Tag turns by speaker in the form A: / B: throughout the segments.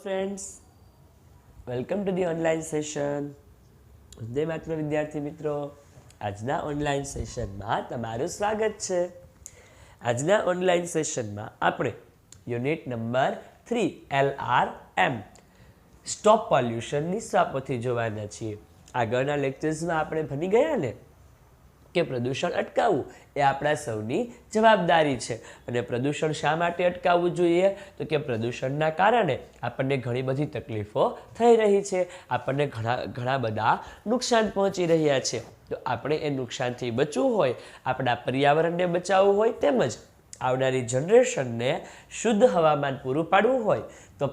A: friends, welcome to the online session. Vande Mataram વિદ્યાર્થી મિત્રો, આજના ઓનલાઈન સેશનમાં તમારું સ્વાગત છે. આજના ઓનલાઈન સેશનમાં આપણે યુનિટ નંબર 3 LRM સ્ટોપ પોલ્યુશનની સ્વાપોથી જોવાના છીએ. આગળના લેક્ચર્સમાં આપણે ભણી ગયા ને કે પ્રદૂષણ અટકાવવું એ આપણા સૌની જવાબદારી છે. અને પ્રદૂષણ શા માટે અટકાવવું જોઈએ? તો કે પ્રદૂષણના કારણે આપણને ઘણી બધી તકલીફો થઈ રહી છે, આપણને ઘણા બધા નુકસાન પહોંચી રહ્યા છે. તો આપણે એ નુકસાનથી બચવું હોય, આપણા પર્યાવરણને બચાવવું હોય, તેમજ આવનારી જનરેશનને શુદ્ધ હવામાન પૂરું પાડવું હોય તો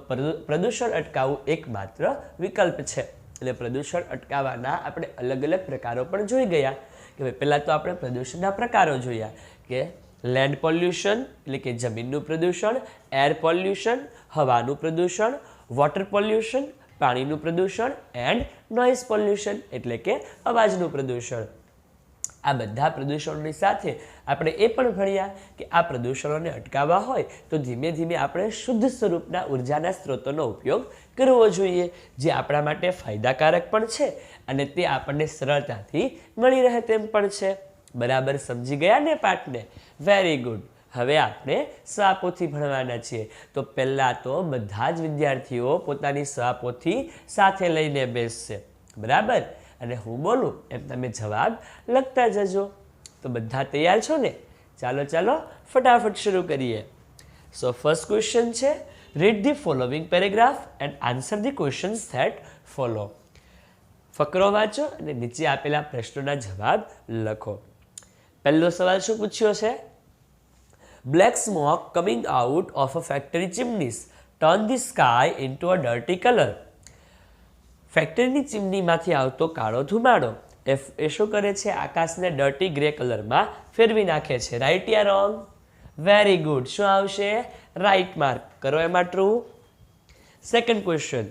A: પ્રદૂષણ અટકાવવું એકમાત્ર વિકલ્પ છે. એટલે પ્રદૂષણ અટકાવવાના આપણે અલગ અલગ પ્રકારો પણ જોઈ ગયા. કે પહેલાં તો આપણે પ્રદૂષણના પ્રકારો જોયા કે લેન્ડ પોલ્યુશન એટલે કે જમીનનું પ્રદૂષણ, એર પોલ્યુશન હવાનું પ્રદૂષણ, વોટર પોલ્યુશન પાણીનું પ્રદૂષણ એન્ડ નોઇઝ પોલ્યુશન એટલે કે અવાજનું પ્રદૂષણ. આ બધા પ્રદૂષણોની સાથે આપણે એ પણ ભણ્યા કે આ પ્રદૂષણોને અટકાવવા હોય તો ધીમે ધીમે આપણે શુદ્ધ સ્વરૂપના ઉર્જાના સ્ત્રોતોનો ઉપયોગ કરવો જોઈએ, જે આપણા માટે ફાયદાકારક પણ છે અને તે આપણને સરળતાથી મળી રહે તેમ પણ છે. બરાબર સમજી ગયા ને પાઠને? Very good. હવે આપણે સ્વાપોથી ભણવાના છીએ. તો પહેલાં તો બધા જ વિદ્યાર્થીઓ પોતાની સ્વાપોથી સાથે લઈને બેસશે. બરાબર? અને હું બોલું એમ તમે જવાબ લખતા જજો. તો બધા તૈયાર છો ને? ચાલો ફટાફટ શરૂ કરીએ. સો ફર્સ્ટ ક્વેશ્ચન છે, read the following paragraph and answer the questions that follow. ફકરો વાંચો અને નીચે આપેલા પ્રશ્નોના જવાબ લખો. પહેલો સવાલ શું પૂછ્યો છે? Black smoke coming out of a factory chimneys turn the sky into a dirty colour. ફેક્ટરીની ચીમનીમાંથી આવતો કાળો ધુમાડો એ શું કરે છે? આકાશને ડર્ટી ગ્રે કલરમાં ફેરવી નાખે છે. રાઈટ યા રોંગ? Very good. શું આવશે? રાઈટ માર્ક કરો એમાં true. Second question,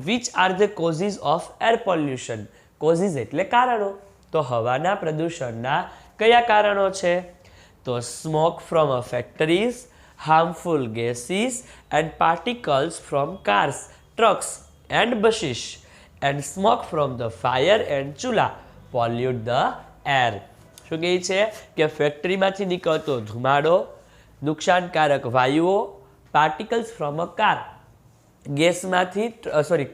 A: which are the causes of air pollution. Causes એટલે કારણો. તો હવાના પ્રદૂષણના કયા કારણો છે? તો smoke from a factories, harmful gases and particles from cars, trucks and buses and smoke from the fire and ચૂલા pollute the air. શું કહે છે કે ફેક્ટરીમાંથી નીકળતો ધુમાડો, નુકસાનકારક વાયુઓ, પાર્ટિકલ્સ ફ્રોમ અ કાર,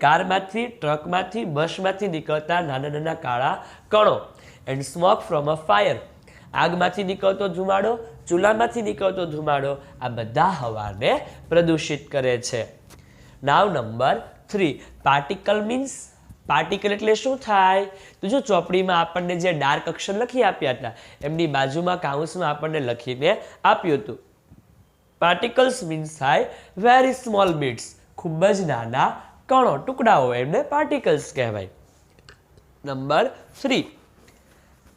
A: કારમાંથી, ટ્રકમાંથી, બસમાંથી નીકળતા નાના કાળા કણો, and smoke from a fire, આગમાંથી નીકળતો ધુમાડો, ચૂલામાંથી નીકળતો ધુમાડો, આ બધા હવાને પ્રદૂષિત કરે છે. Now number 3, particle means. Particle એટલે શું થાય? તો જો ચોપડીમાં આપણને જે ડાર્ક અક્ષર લખી આપ્યા હતા એમની બાજુમાં કાઉન્સમાં આપણને લખીને આપ્યું હતું. પાર્ટિકલ્સ મીન્સ થાય વેરી સ્મોલ બિટ્સ, ખૂબ જ નાના કણો, ટુકડાઓ, એમને પાર્ટિકલ્સ કહેવાય. નંબર 3,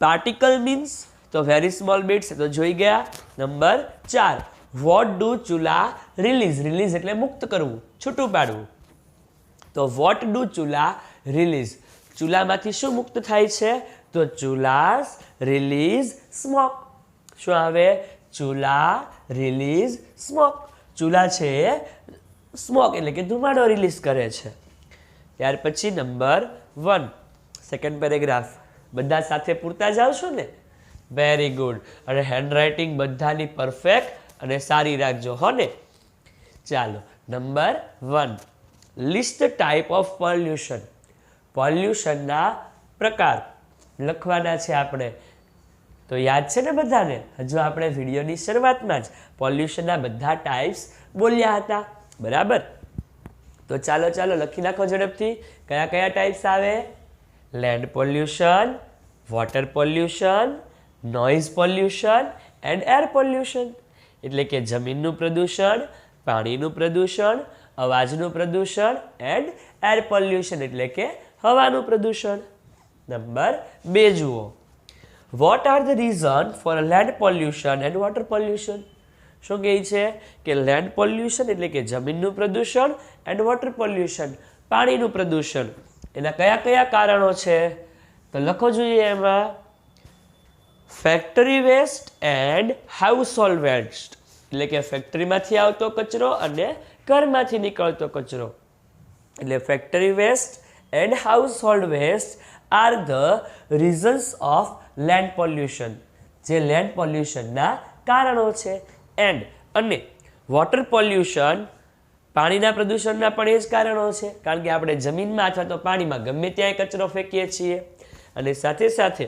A: પાર્ટિકલ મીન્સ તો વેરી સ્મોલ બિટ્સ તો જોઈ ગયા. નંબર 4, વોટ ડુ ચૂલા રિલીઝ. રિલીઝ એટલે મુક્ત કરવું, છૂટું પાડવું. તો વોટ ડુ ચૂલા રિલીઝ. ચૂલામાંથી શું મુક્ત થાય છે? તો ચૂલાસ રિલીઝ સ્મોક. શું આવે? ચૂલા રિલીઝ સ્મોક. ચૂલા છે સ્મોક એટલે કે ધુમાડો રિલીઝ કરે છે. ત્યાર પછી નંબર 1, સેકન્ડ પેરેગ્રાફ. બધા સાથે પૂરતા જાઓ છો ને? Very good. અને હેન્ડરાઇટિંગ બધાની પરફેક્ટ અને સારી રાખજો હો ને? ચાલો number 1, list type of pollution. પોલ્યુશનના પ્રકાર લખવાના છે આપણે. તો યાદ છે ને બધાને? હજુ આપણે વિડીયોની શરૂઆતમાં જ પોલ્યુશનના બધા ટાઈપ્સ બોલ્યા હતા. બરાબર? તો ચાલો લખી નાખો ઝડપથી. કયા કયા ટાઈપ્સ આવે? Land pollution, water pollution, noise pollution and air pollution. એટલે કે જમીનનું પ્રદૂષણ, પાણીનું પ્રદૂષણ, અવાજનું પ્રદૂષણ એન્ડ એર પોલ્યુશન એટલે કે હવાનું પ્રદૂષણ. નંબર 2 જુઓ. What are the reason four land pollution and water pollution. શું કહે છે કે લેન્ડ પોલ્યુશન એટલે કે જમીનનું પ્રદૂષણ એન્ડ વોટર પોલ્યુશન પાણીનું પ્રદૂષણ. એના કયા કયા કારણો છે? તો લખો જોઈએ એમાં factory waste and household waste એટલે કે ફેક્ટરીમાંથી આવતો કચરો અને ઘરમાંથી નીકળતો કચરો. એટલે factory waste and household waste are the reasons of land pollution, જે લેન્ડ પોલ્યુશનના કારણો છે. એન્ડ અને વોટર પોલ્યુશન, પાણીના પ્રદૂષણના પણ એ જ કારણો છે, કારણ કે આપણે જમીનમાં અથવા તો પાણીમાં ગમે ત્યાં કચરો ફેંકીએ છીએ. અને સાથે સાથે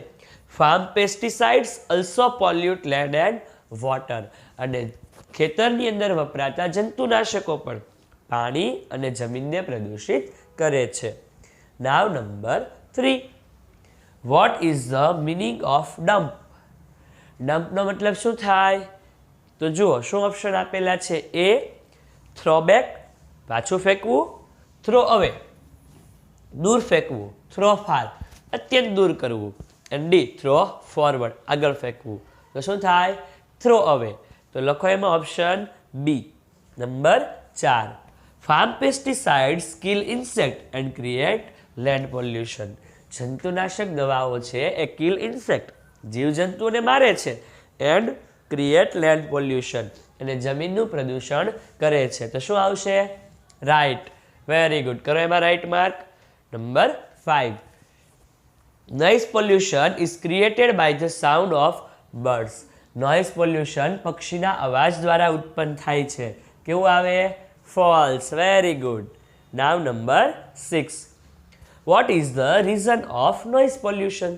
A: farm pesticides also pollute land and water, અને ખેતરની અંદર વપરાતા જંતુનાશકો પણ પાણી અને જમીનને પ્રદૂષિત કરે છે. Now number 3, what is the meaning of dump? ડમ્પનો મતલબ શું થાય? તો જુઓ શું ઓપ્શન આપેલા છે. એ થ્રો બેક, પાછું ફેંકવું, થ્રો અવે, દૂર ફેંકવું, થ્રો ફાર, અત્યંત દૂર કરવું, એન્ડ ડી થ્રો ફોરવર્ડ, આગળ ફેંકવું. તો શું થાય? થ્રો અવે. તો લખો એમાં option B number 4. Farm pesticides kill insect and create land pollution. જંતુનાશક દવાઓ છે એ કિલ ઇન્સેક્ટ, જીવજંતુઓને મારે છે, એન્ડ ક્રિએટ લેન્ડ પોલ્યુશન, અને જમીનનું પ્રદૂષણ કરે છે. તો શું આવશે? Right, very good. કરો એમાં right mark. Number 5, noise pollution is created by the sound of birds. Noise pollution પક્ષીના અવાજ દ્વારા ઉત્પન્ન થાય છે. કેવું આવે? False. Very good. Now number 6, what is the reason of noise pollution?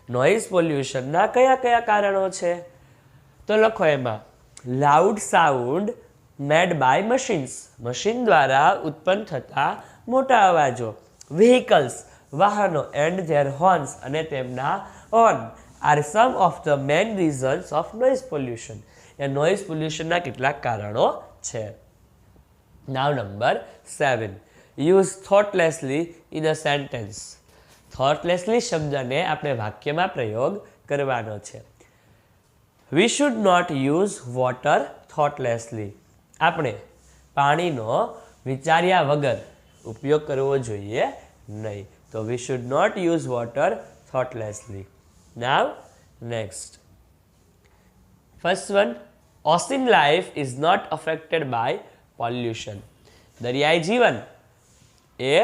A: Noise પોલ્યુશનના કયા કયા કારણો છે? તો લખો એમાં loud sound made by machines, machine દ્વારા ઉત્પન્ન થતા મોટા અવાજો, વ્હીકલ્સ, વાહનો, એન્ડ ધેર હોર્ન્સ, અને તેમના horn are some of the main reasons of noise pollution. એ નોઇઝ પોલ્યુશનના કેટલાક કારણો છે. Now number 7, use thoughtlessly in a sentence. Thoughtlessly શબ્દને આપણે વાક્યમાં પ્રયોગ કરવાનો છે. We should not use water thoughtlessly. આપણે પાણીનો વિચાર્યા વગર ઉપયોગ કરવો જોઈએ નહીં. તો we should not use water thoughtlessly. Now next, first one, ocean life is not affected by pollution. દરિયાઈ જીવન એ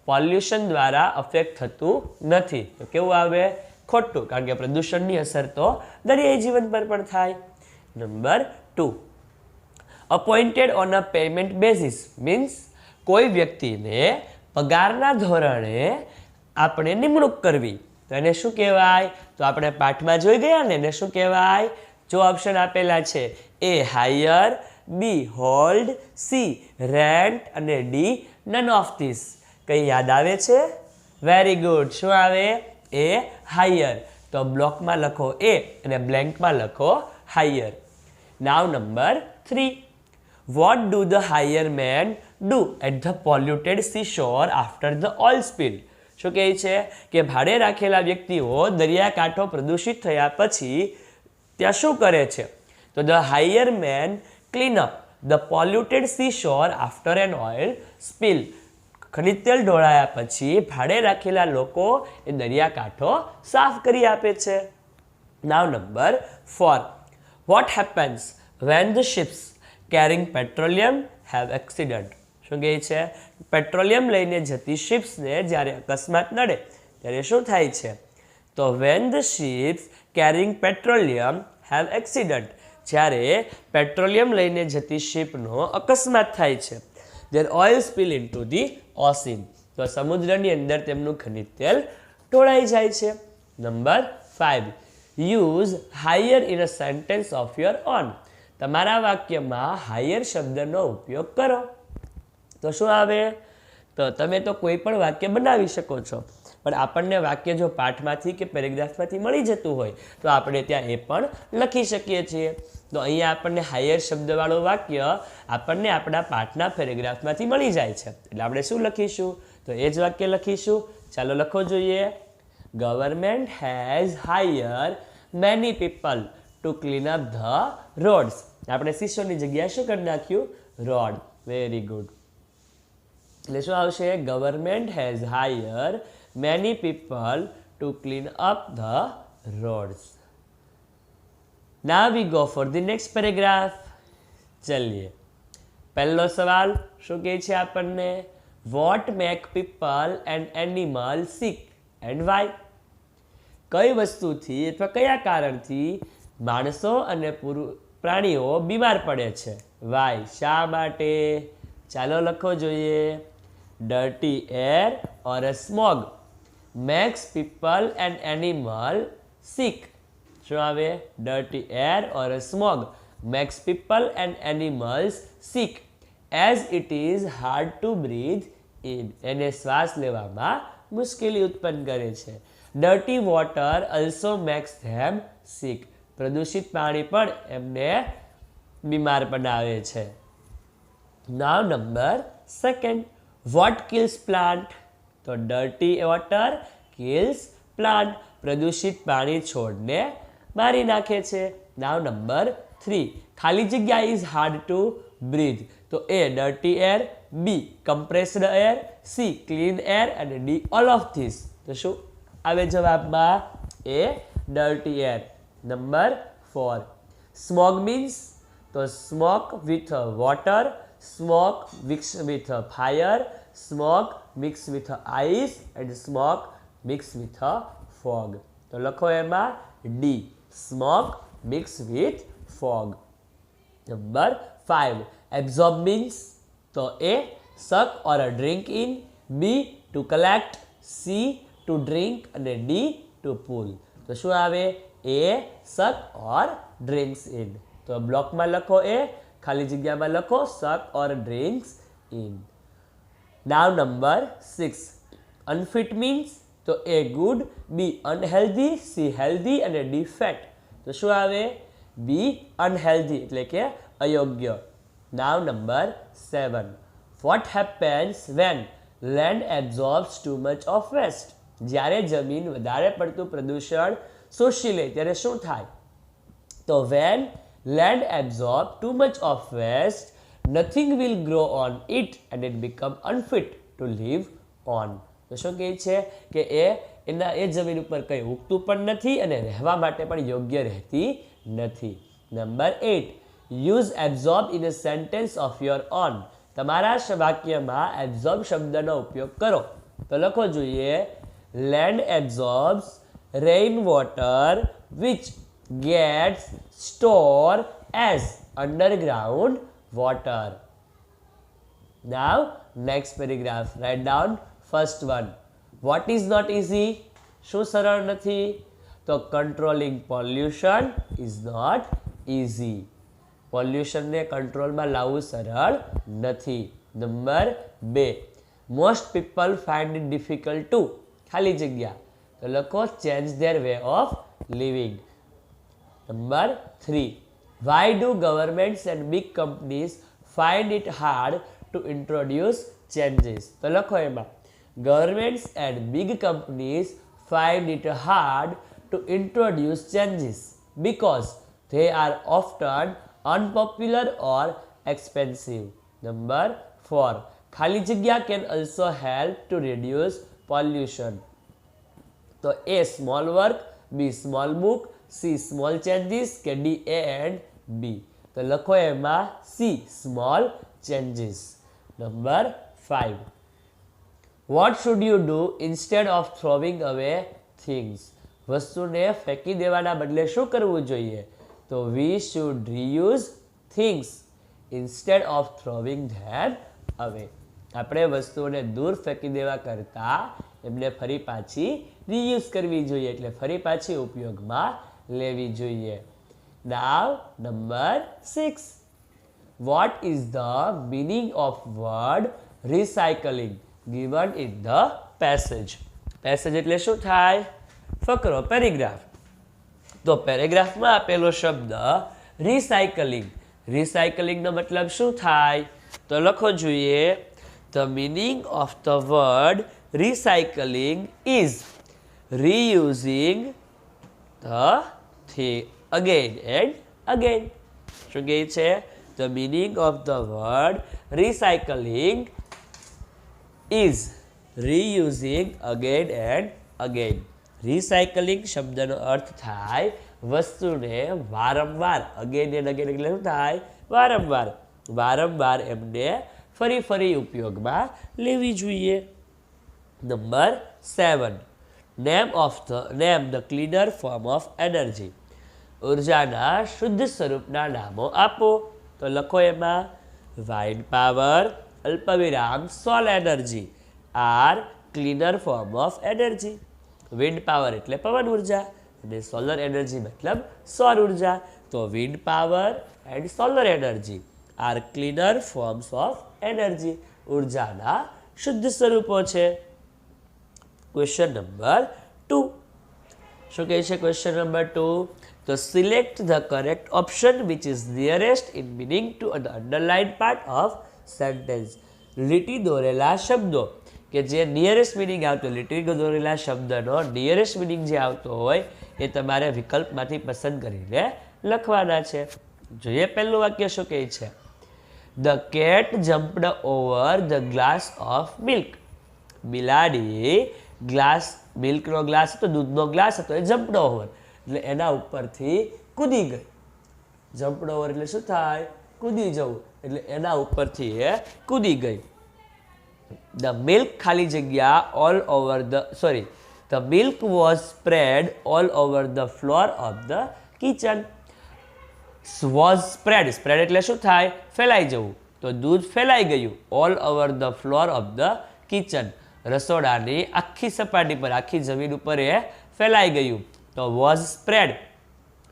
A: પોલ્યુશન દ્વારા અફેક્ટ થતું નથી. તો કેવું આવે? ખોટું, કારણ કે પ્રદૂષણની અસર તો દરિયાઈ જીવન પર પણ થાય. Number 2, appointed on a payment basis means કોઈ વ્યક્તિને પગારના ધોરણે આપણે નિમણૂક કરવી, તો એને શું કહેવાય? તો આપણે પાઠમાં જોઈ ગયા ને, એને શું કહેવાય? જો ઓપ્શન આપેલા છે, A hire, B hold, C rent, અને ડી નન ઓફ ધીસ. કંઈ યાદ આવે છે? Very good. શું આવે? A hire. તો બ્લોકમાં લખો એ અને બ્લેન્કમાં લખો hire. Now number 3, what do the hire men do at the polluted sea shore after the oil spill? શું કહે છે કે ભાડે રાખેલા વ્યક્તિઓ દરિયાકાંઠો પ્રદૂષિત થયા પછી ત્યાં શું કરે છે? તો the hire men clean up the polluted sea shore after an oil spill. ખનિજ તેલ ઢોળાયા પછી ભાડે રાખેલા લોકો એ દરિયાકાંઠો સાફ કરી આપે છે. Now number 4, what happens when the ships carrying petroleum have accident? શું કહે છે? પેટ્રોલિયમ લઈને જતી શિપ્સને જ્યારે અકસ્માત નડે ત્યારે શું થાય છે? તો when the ships carrying petroleum have accident, જ્યારે પેટ્રોલિયમ લઈને જતી શિપનો અકસ્માત થાય છે. There oil spill into the ocean, તો સમુદ્રની અંદર તેમનું ખનિજ તેલ ઢોળાઈ જાય છે. Number 5, use hire in a sentence of your own. તમારા વાક્યમાં હાયર શબ્દનો ઉપયોગ કરો. તો શું આવે? તો તમે તો કોઈ પણ વાક્ય બનાવી શકો છો, પણ આપણને વાક્ય જો પાઠમાંથી કે પેરેગ્રાફમાંથી મળી જતું હોય તો આપણે ત્યાં એ પણ લખી શકીએ છીએ. તો અહીંયા આપણને હાયર શબ્દવાળું વાક્ય આપણને આપણા પાઠના પેરેગ્રાફમાંથી મળી જાય છે, એટલે આપણે શું લખીશું? તો એ જ વાક્ય લખીશું. ચાલો લખો જોઈએ. Government has hire many people to clean up the roads. આપણે શીશોની જગ્યાએ શું કરી નાખ્યું? રોડ. Very good. એટલે શું આવશે? Government has hire many people to clean up the roads. Now we go for the next paragraph. ચલીએ, પહેલો સવાલ શું કહે છે આપણને? What make people and animal sick and why? કઈ વસ્તુથી અથવા કયા કારણથી માણસો અને પ્રાણીઓ બીમાર પડે છે? વાય, શા માટે? ચાલો લખો જોઈએ. Dirty air or a smog makes people and animal sick. શું આવે? Dirty air or a smog makes people and animals sick as it is hard to breathe in. એને શ્વાસ લેવામાં મુશ્કેલી ઉત્પન્ન કરે છે. Dirty water also makes them sick. પ્રદૂષિત પાણી પણ એમને બીમાર બનાવે છે. Now number second. What kills plant? તો ડર્ટી વોટર કિલ્સ પ્લાન્ટ. પ્રદૂષિત પાણી છોડને મારી નાખે છે. Now number 3. ખાલી જગ્યા ઇઝ હાર્ડ ટુ બ્રીથ. તો A dirty air, B compressed air, C clean air અને ડી ઓલ ઓફ ધીસ. તો શું આવે જવાબમાં? A dirty air. Number 4. Smog means? તો smoke with water, smoke mix with fire, smoke mix with ice and smoke mix with fog. તો લખો એમાં D smoke mix with fog. Number 5. Absorb means? તો A suck or a drink in, B to collect, C to drink અને D to pull. તો શું આવે? A suck or drinks in. તો બ્લોકમાં લખો એ, ખાલી જગ્યામાં લખો suck or drinks in. Now number 6. Unfit means? તો A good, B unhealthy, C healthy અને ડી ફેટ. તો શું આવે? બી અનહેલ્ધી એટલે કે અયોગ્ય. Now number 7. What happens when land absorbs too much of waste? જ્યારે જમીન વધારે પડતું પ્રદૂષણ શોષી લે ત્યારે શું થાય? તો when land absorb too much of waste nothing will grow on it and it become unfit to live on. તો શું કહે છે કે એ જમીન ઉપર કંઈ ઉગતું પણ નથી અને રહેવા માટે પણ યોગ્ય રહેતી નથી. Number 8. Use absorb in a sentence of your own. તમારા વાક્યમાં એબ્ઝોર્બ શબ્દનો ઉપયોગ કરો. તો લખો જોઈએ. Land absorbs rain water which gets store as underground water. Now next paragraph. Write down first one. What is not easy? શું સરળ નથી? તો controlling pollution is not easy. પોલ્યુશનને કંટ્રોલમાં લાવવું સરળ નથી. Number 2. Most people find it difficult to ખાલી જગ્યા. તો લખો change their way of living. Number 3. Why do governments and big companies find it hard two introduce changes? તો લખો એમાં governments and big companies find it hard to introduce changes because they are often unpopular or expensive. Number 4. ખાલી જગ્યા can also help to reduce pollution. તો A small work, B small book, C small changes કે D A and B. તો લખો એમાં C small changes. Number 5. What should you do instead of throwing away things? વસ્તુને ફેંકી દેવાના બદલે શું કરવું જોઈએ? તો we should reuse things instead of throwing them away. આપણે વસ્તુઓને દૂર ફેંકી દેવા કરતાં એમને ફરી પાછી રીયુઝ કરવી જોઈએ એટલે ફરી પાછી ઉપયોગમાં લેવી જોઈએ. Now number 6. What is the meaning of word recycling given in the passage? Passage એટલે શું થાય? ફકરો, પેરેગ્રાફ. તો પેરેગ્રાફમાં આપેલો શબ્દ રિસાયકલિંગ. રિસાયકલિંગનો મતલબ શું થાય? તો લખો જોઈએ. The meaning of the word recycling is reusing the thing again and again. શું કહે છે? The meaning of the word recycling is reusing again and again. Recycling શબ્દનો અર્થ થાય વસ્તુને વારંવાર, અગેન એન્ડ અગેન એટલે શું થાય? વારંવાર એમને ફરી ફરી ઉપયોગમાં લેવી જોઈએ. Number 7, name the cleaner form of energy. ઉર્જાના શુદ્ધ સ્વરૂપના નામો આપો. તો લખો એમાં વાઇન્ડ પાવર, અલ્પવિરામ solar energy are cleaner form of energy. Wind power એટલે પવન ઉર્જા અને સોલર એનર્જી મતલબ સૌર ઉર્જા. તો wind power and solar energy are cleaner forms of energy. ઉર્જાના શુદ્ધ સ્વરૂપો છે. Question number 2. શું કહે છે ક્વેશ્ચન નંબર 2? તો select the correct option which is nearest in meaning to the underline part of sentence. લીટી દોરેલા શબ્દો કે જે નિયરેસ્ટ મિનિંગ આવતો, લીટી દોરેલા શબ્દનો નિયરેસ્ટ મિનિંગ જે આવતો હોય એ તમારે વિકલ્પમાંથી પસંદ કરીને લખવાના છે. જોઈએ પહેલું વાક્ય શું કહે છે? The cat jumped over the glass of milk. બિલાડી મિલ્કનો ગ્લાસ હતો, દૂધનો ગ્લાસ હતો, એ જમ્પડ ઓવર એટલે એના ઉપરથી કૂદી ગઈ. જમ્પડ ઓવર એટલે શું થાય? કૂદી જવું. એટલે એના ઉપરથી એ કૂદી ગઈ. ધ મિલ્ક ખાલી જગ્યા the milk was spread all over the floor of the kitchen. Was spread એટલે શું થાય? ફેલાઈ જવું. તો દૂધ ફેલાઈ ગયું all over the floor of the kitchen. રસોડાની આખી સપાટી પર, આખી જમીન ઉપર એ ફેલાઈ ગયું. તો વોઝ સ્પ્રેડ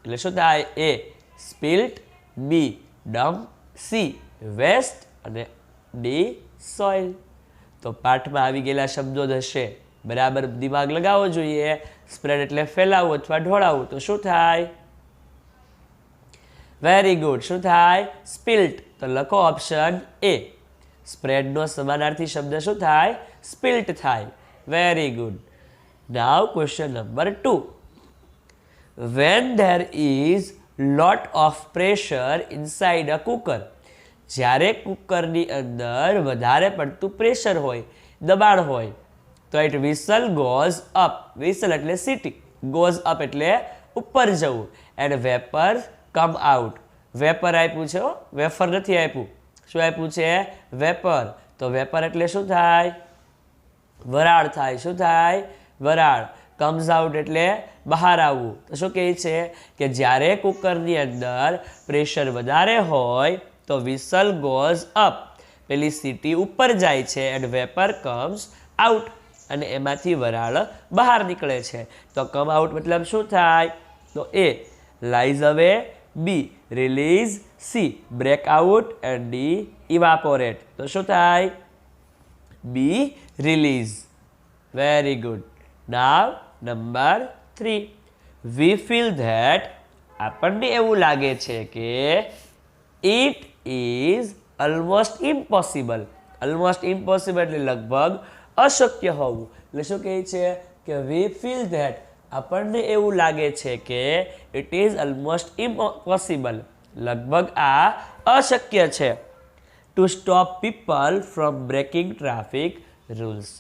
A: એટલે શું થાય? એ સ્પિલ્ટ, બી ડમ્પ, સી વેસ્ટ અને ડી સોઇલ. તો પાઠમાં આવી ગયેલા શબ્દો હશે, બરાબર દિમાગ લગાવવો જોઈએ. સ્પ્રેડ એટલે ફેલાવવું અથવા ઢોળાવવું. તો શું થાય? Very good. શું થાય? સ્પિલ્ટ. તો લખો ઓપ્શન એ. સ્પ્રેડનો સમાનાર્થી શબ્દ શું થાય? સ્પિલ્ટ થાય. Very good. Now question number 2. When there is lot of pressure inside a cooker. જ્યારે કુકરની અંદર વધારે પડતું પ્રેશર હોય, દબાણ હોય, તો it whistle goes up. Whistle એટલે સીટી, ગોઝ અપ એટલે ઉપર જવું. And vapour come out. Vapour આપ્યું છે, વેફર નથી આપ્યું. શું આપ્યું છે? વેપર. તો વેપર એટલે શું થાય? વરાળ થાય. શું થાય? વરાળ. કમ્સ આઉટ એટલે બહાર આવવું. તો શું કહે છે કે જ્યારે કુકરની અંદર પ્રેશર વધારે હોય તો વિસલ ગોઝ અપ, પેલી સીટી ઉપર જાય છે. એન્ડ વેપર કમ્સ આઉટ અને એમાંથી વરાળ બહાર નીકળે છે. તો કમ આઉટ મતલબ શું થાય? તો A lies away, B release, C break out and D evaporate. તો શું થાય? B release. Very good. Now number 3. We feel that. આપણને એવું લાગે છે કે it is almost impossible. Almost impossible એટલે લગભગ અશક્ય હોવું. એટલે શું કહે છે કે વી ફીલ ધેટ, આપણને એવું લાગે છે કે ઇટ ઇઝ ઓલમોસ્ટ ઇમ્પોસિબલ, લગભગ આ અશક્ય છે. To stop people from breaking traffic rules.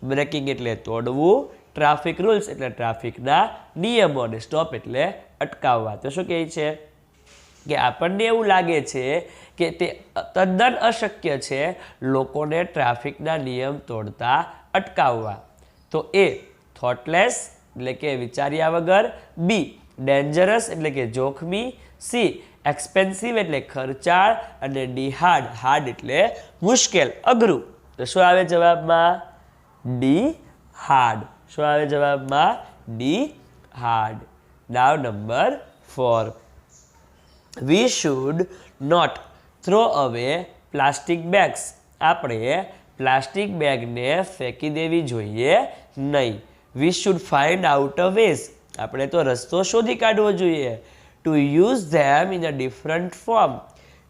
A: Breaking એટલે તોડવું, ટ્રાફિક રૂલ્સ એટલે ટ્રાફિકના નિયમોને, સ્ટોપ એટલે અટકાવવા. તો શું કહે છે કે આપણને એવું લાગે છે કે તે તદ્દન અશક્ય છે લોકોને ટ્રાફિકના નિયમ તોડતા અટકાવવા. તો એ થોટલેસ એટલે કે વિચાર્યા વગર, બી ડેન્જરસ એટલે કે જોખમી, સી એક્સપેન્સિવ એટલે ખર્ચાળ અને ડી હાર્ડ એટલે મુશ્કેલ, અઘરું. તો શું આવે જવાબમાં? D hard. શું આવે જવાબમાં? D hard. Now number 4. We should not throw away plastic bags. આપણે પ્લાસ્ટિક બેગને ફેંકી દેવી જોઈએ નહીં. We should find out a ways. આપણે તો રસ્તો શોધી કાઢવો જોઈએ. To use them in a different form.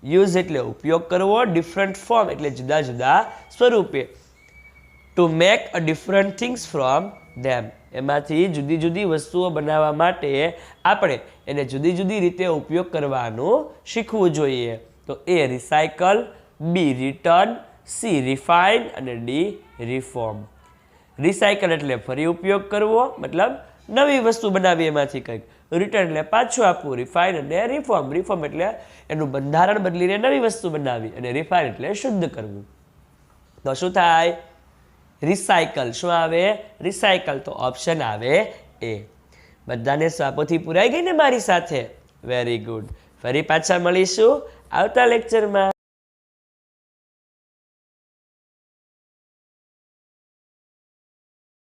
A: Use એટલે ઉપયોગ કરવો, ડિફરન્ટ ફોર્મ એટલે જુદા જુદા સ્વરૂપે. To make a different things from them. એમાંથી જુદી જુદી વસ્તુઓ બનાવવા માટે આપણે એને જુદી જુદી રીતે ઉપયોગ કરવાનું શીખવું જોઈએ. તો એ રિસાયકલ, બી રિટર્ન, સી રિફાઇન અને ડી રિફોર્મ. રિસાયકલ એટલે ફરી ઉપયોગ કરવો, મતલબ નવી વસ્તુ બનાવી એમાંથી કંઈક. રિટર્ન એટલે પાછું આપવું. રિફાઇન અને રિફોર્મ. રિફોર્મ એટલે એનું બંધારણ બદલીને નવી વસ્તુ બનાવી અને રિફાઇન એટલે શુદ્ધ કરવું. તો શું થાય? રિસાયકલ. શું આવે? રિસાયકલ. તો ઓપ્શન આવે એ. બધાને સ્વાપોથી પુરાઈ ગઈ ને મારી સાથે? Very good. ફરી પાછા મળીશું આવતા લેક્ચરમાં.